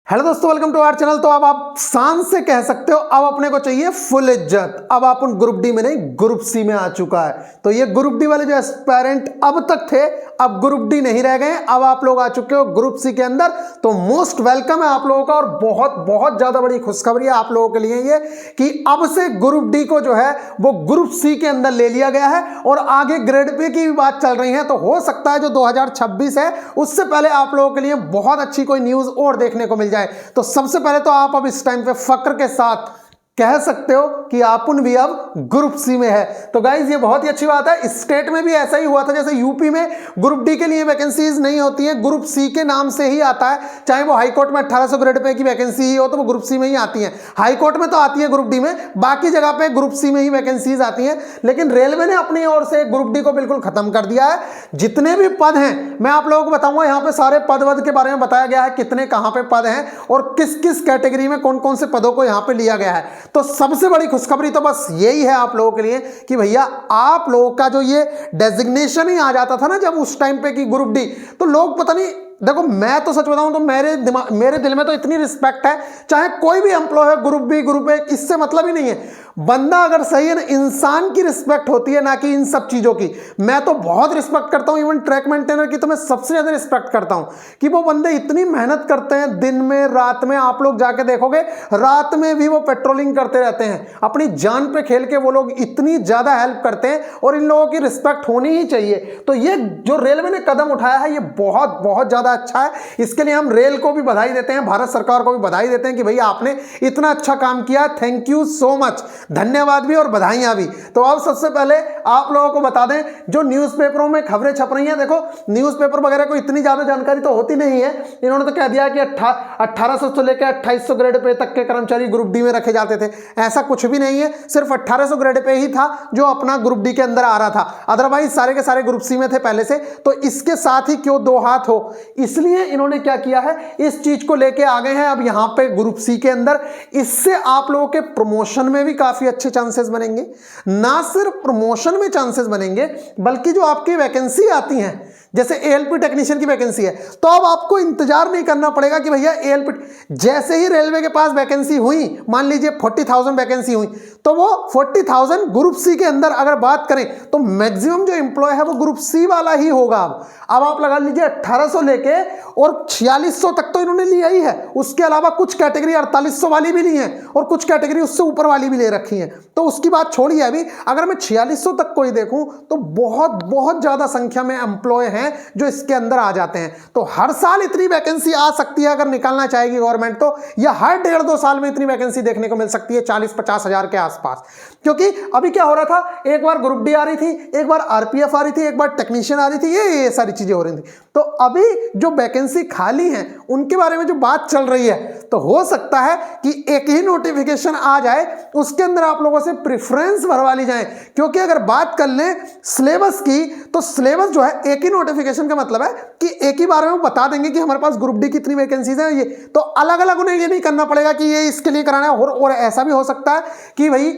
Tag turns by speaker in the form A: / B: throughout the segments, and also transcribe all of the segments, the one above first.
A: Hello दोस्तों, welcome to our channel. तो अब आप शान से कह सकते हो अब अपने को चाहिए फुल इज्जत। अब अपन ग्रुप डी में नहीं, ग्रुप सी में आ चुका है। तो ये ग्रुप डी वाले जो एस्पायरेंट अब तक थे, अब ग्रुप डी नहीं रह गए, अब आप लोग आ चुके हो ग्रुप सी के अंदर। तो मोस्ट वेलकम है आप लोगों का और बहुत बहुत ज्यादा बड़ी खुशखबरी है आप लोगों के लिए ये कि अब से ग्रुप डी को जो है वो ग्रुप सी के अंदर ले लिया गया है और आगे ग्रेड पे की भी बात चल रही है। तो हो सकता है जो 2026 है उससे पहले आप लोगों के लिए बहुत अच्छी कोई न्यूज और देखने को मिल जाए। तो सबसे पहले तो आप अब इस टाइम पे फक्र के साथ कह सकते हो कि आपन भी अब ग्रुप सी में है। तो गाइज ये बहुत ही अच्छी बात है। स्टेट में भी ऐसा ही हुआ था, जैसे यूपी में ग्रुप डी के लिए वैकेंसीज नहीं होती है, ग्रुप सी के नाम से ही आता है। चाहे वो हाई कोर्ट में 1800 ग्रेड पे की वैकेंसी ही हो तो वो ग्रुप सी में ही आती है। हाई कोर्ट में तो आती है ग्रुप डी में, बाकी जगह पे ग्रुप सी में ही वैकेंसीज आती है। लेकिन रेलवे ने अपनी ओर से ग्रुप डी को बिल्कुल खत्म कर दिया है। जितने भी पद हैं मैं आप लोगों को बताऊंगा, यहाँ पे सारे पद वद के बारे में बताया गया है, कितने कहाँ पे पद हैं और किस किस कैटेगरी में कौन कौन से पदों को यहाँ पे लिया गया है। तो सबसे बड़ी खुशखबरी तो बस यही है आप लोगों के लिए कि भैया आप लोगों का जो ये डेजिग्नेशन ही आ जाता था ना जब उस टाइम पे कि ग्रुप डी, तो लोग पता नहीं, देखो मैं तो सच बताऊं तो मेरे दिल में तो इतनी रिस्पेक्ट है, चाहे कोई भी एम्प्लॉय है ग्रुप बी ग्रुप ए, इससे मतलब ही नहीं है। बंदा अगर सही है ना, इंसान की रिस्पेक्ट होती है ना कि इन सब चीजों की। मैं तो बहुत रिस्पेक्ट करता हूं, इवन ट्रैक मेंटेनर की तो मैं सबसे ज्यादा रिस्पेक्ट करता हूं कि वो बंदे इतनी मेहनत करते हैं दिन में रात में। आप लोग जाके देखोगे रात में भी वो पेट्रोलिंग करते रहते हैं, अपनी जान पे खेल के वो लोग इतनी ज्यादा हेल्प करते हैं और इन लोगों की रिस्पेक्ट होनी ही चाहिए। तो ये जो रेलवे ने कदम उठाया है ये बहुत बहुत ज्यादा अच्छा है। इसके लिए हम रेल को भी बधाई देते हैं, भारत सरकार को भी बधाई देते हैं कि भैया आपने इतना अच्छा काम किया, थैंक यू सो मच, धन्यवाद भी और बधाइयां भी। तो अब सबसे पहले आप लोगों को बता दें, जो न्यूज़पेपरों में खबरें छप रही हैं, देखो न्यूज़पेपर वगैरह को इतनी ज्यादा जानकारी तो होती नहीं है। इन्होंने तो कह दिया कि 1800 से लेकर 2800 ग्रेड पे तक के कर्मचारी ग्रुप डी में रखे जाते थे। ऐसा कुछ भी नहीं है, सिर्फ 1800 ग्रेड पे ही था जो अपना ग्रुप डी के अंदर आ रहा था, अदरवाइज सारे के सारे ग्रुप सी में थे पहले से। तो इसके साथ ही क्यों दो हाथ हो, इसलिए इन्होंने क्या किया है, इस चीज को लेके आ गए हैं अब यहां पे ग्रुप सी के अंदर। इससे आप लोगों के प्रमोशन में भी काफी अच्छे चांसेस बनेंगे। ना सिर्फ प्रमोशन में चांसेस बनेंगे बल्कि जो आपकी वैकेंसी आती हैं, जैसे एएलपी टेक्नीशियन की वैकेंसी है, तो अब आपको इंतजार नहीं करना पड़ेगा कि भैया एएलपी, जैसे ही रेलवे के पास वैकेंसी हुई, मान लीजिए 40,000 वैकेंसी हुई, तो वो 40,000 ग्रुप सी के अंदर अगर बात करें तो मैक्सिमम जो एम्प्लॉय है वो ग्रुप सी वाला ही होगा। अब आप लगा लीजिए 1800 लेके और 4600 तक तो इन्होंने लिया ही है। उसके अलावा कुछ कैटेगरी 4800 वाली भी ली है और कुछ कैटेगरी उससे ऊपर वाली भी ले रखी है। तो उसकी बात छोड़िए, अभी अगर मैं 4600 तक कोई देखूं तो बहुत बहुत ज्यादा संख्या में एम्प्लॉय हैं जो इसके अंदर आ जाते हैं। तो हर साल इतनी वैकेंसी आ सकती है अगर निकालना चाहेगी गवर्नमेंट तो, या हर 1.5-2 साल में इतनी वैकेंसी देखने को मिल सकती है 40-50 हजार के आसपास। क्योंकि अभी क्या हो रहा था, एक बार ग्रुप डी आ रही थी, एक बार आरपीएफ आ रही थी, एक बार टेक्नीशियन आ रही थी, ये सारी चीजें हो रही थी। तो अभी जो वैकेंसी खाली है उनके बारे में जो बात चल रही है, तो हो सकता है कि एक ही नोटिफिकेशन आ जाए, उसके अंदर आप लोगों से प्रेफरेंस भरवा ली जाए। क्योंकि अगर बात कर लें सिलेबस की, तो सिलेबस जो है एक ही नोटिफिकेशन का मतलब है कि एक ही बार में वो बता देंगे कि हमारे पास ग्रुप डी कितनी वैकेंसीज हैं। ये तो अलग अलग उन्हें ये नहीं करना पड़ेगा कि ये इसके लिए कराना है। और ऐसा भी हो सकता है कि भाई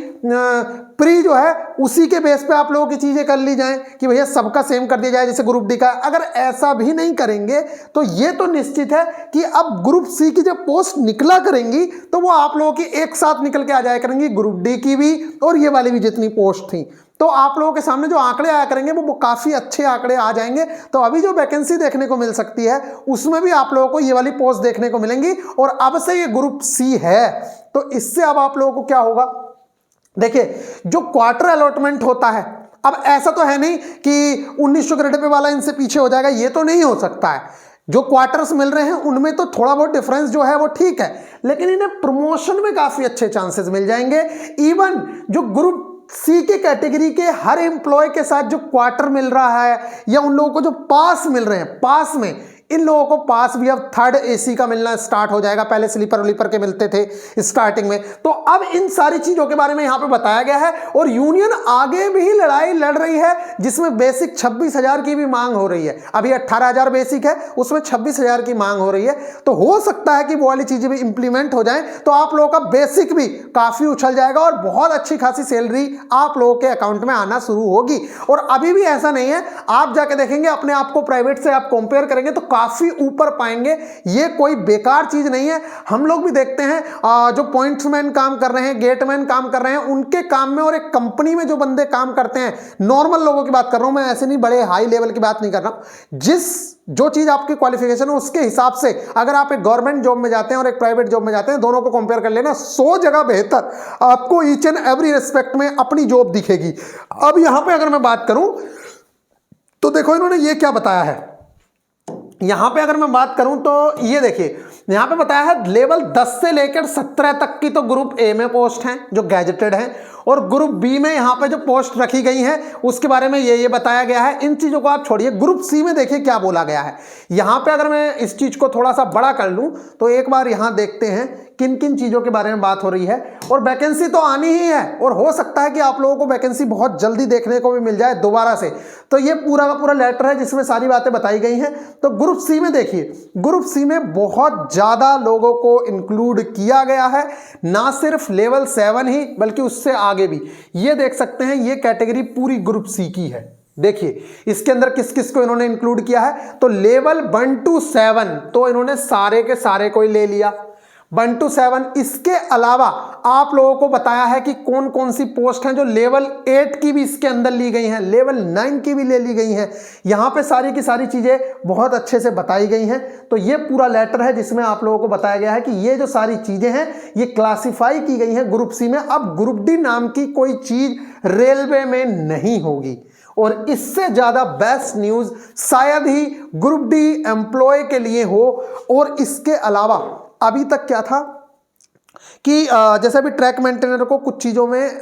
A: प्री जो है उसी के बेस पे आप लोगों की चीजें कर ली जाएं कि भैया सबका सेम कर दिया जाए जैसे ग्रुप डी का। अगर ऐसा भी नहीं करेंगे तो ये तो निश्चित है कि अब ग्रुप सी की जब पोस्ट निकला करेंगी तो वो आप लोगों की एक साथ निकल के आ जाया करेंगी, ग्रुप डी की भी और ये वाली भी जितनी पोस्ट थी। तो आप लोगों के सामने जो आंकड़े आया करेंगे वो काफी अच्छे आंकड़े आ जाएंगे। तो अभी जो वैकेंसी देखने को मिल सकती है उसमें भी आप लोगों को ये वाली पोस्ट देखने को मिलेंगी और अब से ये ग्रुप सी है। तो इससे अब आप लोगों को क्या होगा, देखिए जो क्वार्टर अलॉटमेंट होता है, अब ऐसा तो है नहीं कि 1900 ग्रेड पे वाला इनसे पीछे हो जाएगा, ये तो नहीं हो सकता है। जो क्वार्टर्स मिल रहे हैं उनमें तो थोड़ा बहुत डिफरेंस जो है वो ठीक है, लेकिन इन्हें प्रमोशन में काफी अच्छे चांसेस मिल जाएंगे। इवन जो ग्रुप सी के कैटेगरी के हर एम्प्लॉय के साथ जो क्वार्टर मिल रहा है या उन लोगों को जो पास मिल रहे हैं, पास में इन लोगों को पास भी अब 3rd एसी का मिलना स्टार्ट हो जाएगा। पहले स्लीपर के मिलते थे स्टार्टिंग में। तो अब इन सारी चीजों के बारे में यहां पे बताया गया है और यूनियन आगे भी लड़ाई लड़ रही है जिसमें बेसिक 26,000 की भी मांग हो रही है। अभी 18,000 बेसिक है, उसमें 26,000 की मांग हो रही है। तो हो सकता है कि वो वाली चीजें भी इंप्लीमेंट हो जाए तो आप लोगों का बेसिक भी काफी उछल जाएगा और बहुत अच्छी खासी सैलरी आप लोगों के अकाउंट में आना शुरू होगी। और अभी भी ऐसा नहीं है, आप जाके देखेंगे अपने आप को प्राइवेट से आप कंपेयर करेंगे तो काफी ऊपर पाएंगे। ये कोई बेकार चीज नहीं है। हम लोग भी देखते हैं जो पॉइंट्समैन काम कर रहे हैं, गेटमैन काम कर रहे हैं, उनके काम में और एक कंपनी में जो बंदे काम करते हैं, नॉर्मल लोगों की बात कर रहा हूं मैं, ऐसे नहीं बड़े हाई लेवल की बात नहीं कर रहा हूं। जो चीज आपकी क्वालिफिकेशन है उसके हिसाब से अगर आप एक गवर्नमेंट जॉब में जाते हैं और एक प्राइवेट जॉब में जाते हैं, दोनों को कंपेयर कर लेना, 100 जगह बेहतर आपको ईच एंड एवरी रेस्पेक्ट में अपनी जॉब दिखेगी। अब यहां पे अगर मैं बात करूं तो देखो इन्होंने ये क्या बताया है। यहां पे अगर मैं बात करूं तो ये देखिए, यहां पे बताया है लेवल 10 से लेकर 17 तक की तो ग्रुप ए में पोस्ट हैं जो गैजेटेड हैं, और ग्रुप बी में यहां पे जो पोस्ट रखी गई हैं उसके बारे में ये बताया गया है। इन चीजों को आप छोड़िए, ग्रुप सी में देखिए क्या बोला गया है। यहां पे अगर मैं इस चीज को थोड़ा सा बड़ा कर लूं तो एक बार यहां देखते हैं किन किन चीजों के बारे में बात हो रही है। और वैकेंसी तो आनी ही है, और हो सकता है कि आप लोगों को वैकेंसी बहुत जल्दी देखने को भी मिल जाए दोबारा से। तो ये पूरा का पूरा लेटर है जिसमें सारी बातें बताई गई हैं। तो ग्रुप सी में देखिए, ग्रुप सी में बहुत ज्यादा लोगों को इंक्लूड किया गया है, ना सिर्फ लेवल 7 ही बल्कि उससे आगे भी। ये देख सकते हैं ये कैटेगरी पूरी ग्रुप सी की है। देखिए इसके अंदर किस किस को इन्होंने इंक्लूड किया है। तो लेवल 1 to 7 तो इन्होंने सारे के सारे को ही ले लिया, 1 to 7। इसके अलावा आप लोगों को बताया है कि कौन कौन सी पोस्ट हैं जो लेवल 8 की भी इसके अंदर ली गई हैं, लेवल 9 की भी ले ली गई हैं। यहां पे सारी की सारी चीजें बहुत अच्छे से बताई गई हैं। तो ये पूरा लेटर है जिसमें आप लोगों को बताया गया है कि ये जो सारी चीजें हैं ये क्लासिफाई की गई हैं ग्रुप सी में। अब ग्रुप डी नाम की कोई चीज रेलवे में नहीं होगी, और इससे ज्यादा बेस्ट न्यूज शायद ही ग्रुप डी एम्प्लॉय के लिए हो। और इसके अलावा अभी तक क्या था कि जैसे अभी ट्रैक मेंटेनर को कुछ चीज़ों में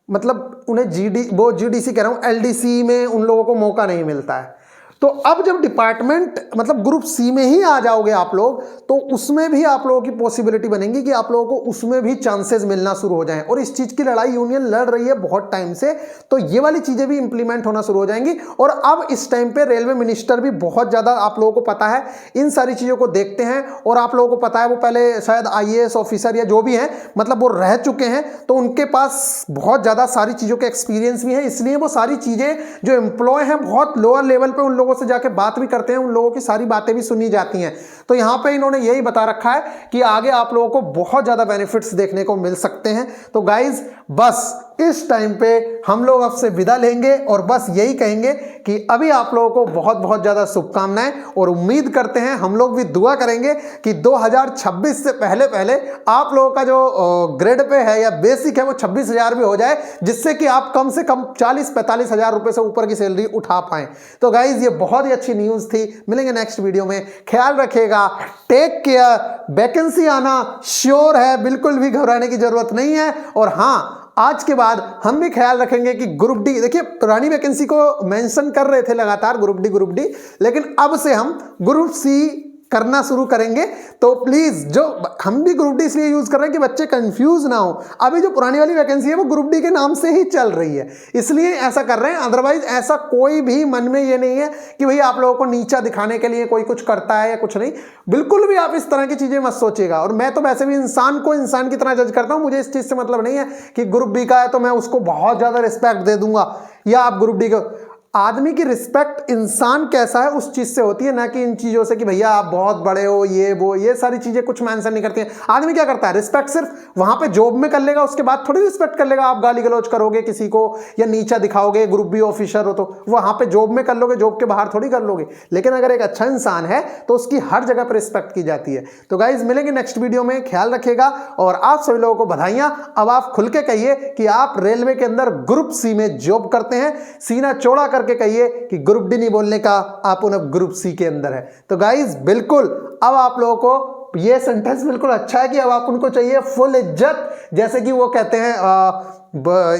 A: मतलब उन्हें जीडीसी कह रहा हूँ, एलडीसी में उन लोगों को मौका नहीं मिलता है। तो अब जब डिपार्टमेंट मतलब ग्रुप सी में ही आ जाओगे आप लोग, तो उसमें भी आप लोगों की पॉसिबिलिटी बनेगी कि आप लोगों को उसमें भी चांसेस मिलना शुरू हो जाएं। और इस चीज़ की लड़ाई यूनियन लड़ रही है बहुत टाइम से, तो ये वाली चीज़ें भी इंप्लीमेंट होना शुरू हो जाएंगी। और अब इस टाइम पे रेलवे मिनिस्टर भी बहुत ज़्यादा आप लोगों को पता है इन सारी चीज़ों को देखते हैं। और आप लोगों को पता है वो पहले शायद IAS ऑफिसर या जो भी हैं मतलब वो रह चुके हैं, तो उनके पास बहुत ज़्यादा सारी चीज़ों के एक्सपीरियंस भी है। इसलिए वो सारी चीज़ें जो एम्प्लॉय हैं बहुत लोअर लेवल पे उन लोगों से जाके बात भी करते हैं, उन लोगों की सारी बातें भी सुनी जाती हैं। तो यहां पे इन्होंने यही बता रखा है कि आगे आप लोगों को बहुत ज्यादा बेनिफिट्स देखने को मिल सकते हैं। तो गाइज बस इस टाइम पे हम लोग आपसे विदा लेंगे और बस यही कहेंगे कि अभी आप लोगों को बहुत बहुत ज्यादा शुभकामनाएं, और उम्मीद करते हैं हम लोग भी दुआ करेंगे कि 2026 से पहले पहले आप लोगों का जो ग्रेड पे है या बेसिक है वो 26,000 भी हो जाए, जिससे कि आप कम से कम 40-45 हजार रुपए से ऊपर की सैलरी उठा पाएं। तो गाइज ये बहुत ही अच्छी न्यूज थी। मिलेंगे नेक्स्ट वीडियो में, ख्याल रखिएगा, टेक केयर। वैकेंसी आना श्योर है, बिल्कुल भी घबराने की जरूरत नहीं है। और हाँ, आज के बाद हम भी ख्याल रखेंगे कि ग्रुप डी, देखिए पुरानी वैकेंसी को मेंशन कर रहे थे लगातार ग्रुप डी, लेकिन अब से हम ग्रुप सी करना शुरू करेंगे। तो प्लीज, जो हम भी ग्रुप डी इसलिए यूज कर रहे हैं कि बच्चे कंफ्यूज ना हो। अभी जो पुरानी वाली वैकेंसी है वो ग्रुप डी के नाम से ही चल रही है, इसलिए ऐसा कर रहे हैं। अदरवाइज ऐसा कोई भी मन में ये नहीं है कि भाई आप लोगों को नीचा दिखाने के लिए कोई कुछ करता है या कुछ नहीं। बिल्कुल भी आप इस तरह की चीजें मत सोचिएगा। और मैं तो वैसे भी इंसान को इंसान की तरह जज करता हूं। मुझे इस चीज से मतलब नहीं है कि ग्रुप बी का है तो मैं उसको बहुत ज्यादा रिस्पेक्ट दे दूंगा, या आप ग्रुप डी को। आदमी की रिस्पेक्ट इंसान कैसा है उस चीज से होती है, ना कि इन चीजों से कि भैया आप बहुत बड़े हो, ये वो, ये सारी चीजें कुछ मेंशन नहीं करती हैं। आदमी क्या करता है, रिस्पेक्ट सिर्फ वहां पे जॉब में कर लेगा, उसके बाद थोड़ी रिस्पेक्ट कर लेगा। आप गाली गलौज करोगे किसी को या नीचा दिखाओगे, ग्रुप बी ऑफिसर हो तो वहां पे जॉब में कर लोगे, जॉब के बाहर थोड़ी कर लोगे। लेकिन अगर एक अच्छा इंसान है तो उसकी हर जगह पर रिस्पेक्ट की जाती है। तो गाइज मिलेंगे नेक्स्ट वीडियो में, ख्याल रखिएगा। और आप सभी लोगों को बधाइयां। अब आप खुल के कहिए कि आप रेलवे के अंदर ग्रुप सी में जॉब करते हैं। सीना चौड़ा करके कहिए कि ग्रुप डी नहीं बोलने का, आप उन अब ग्रुप सी के अंदर है। तो गाइज बिल्कुल अब आप लोगों को ये सेंटेंस बिल्कुल अच्छा है कि अब आप उनको चाहिए फुल इज्जत। जैसे कि वो कहते हैं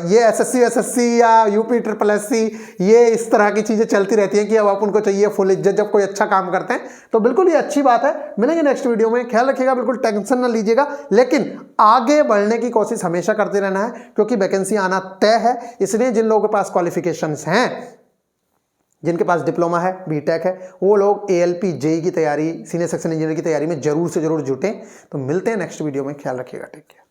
A: ये SSC या UP SSC, ये इस तरह की चीजें चलती रहती हैं कि अब आप उनको चाहिए फुल इज्जत जब कोई अच्छा काम करते हैं। तो बिल्कुल ये अच्छी बात है। मिलेंगे नेक्स्ट वीडियो में, ख्याल रखिएगा, बिल्कुल टेंशन ना लीजिएगा। लेकिन आगे बढ़ने की कोशिश हमेशा करते रहना है, क्योंकि वैकेंसी आना तय है। इसलिए जिन लोगों के पास क्वालिफिकेशंस हैं, जिनके पास डिप्लोमा है, बीटेक है, वो लोग ALP JEE की तैयारी, सीनियर सेक्शन इंजीनियर की तैयारी में जरूर से जरूर जुटें। तो मिलते हैं नेक्स्ट वीडियो में, ख्याल रखिएगा, टेक केयर।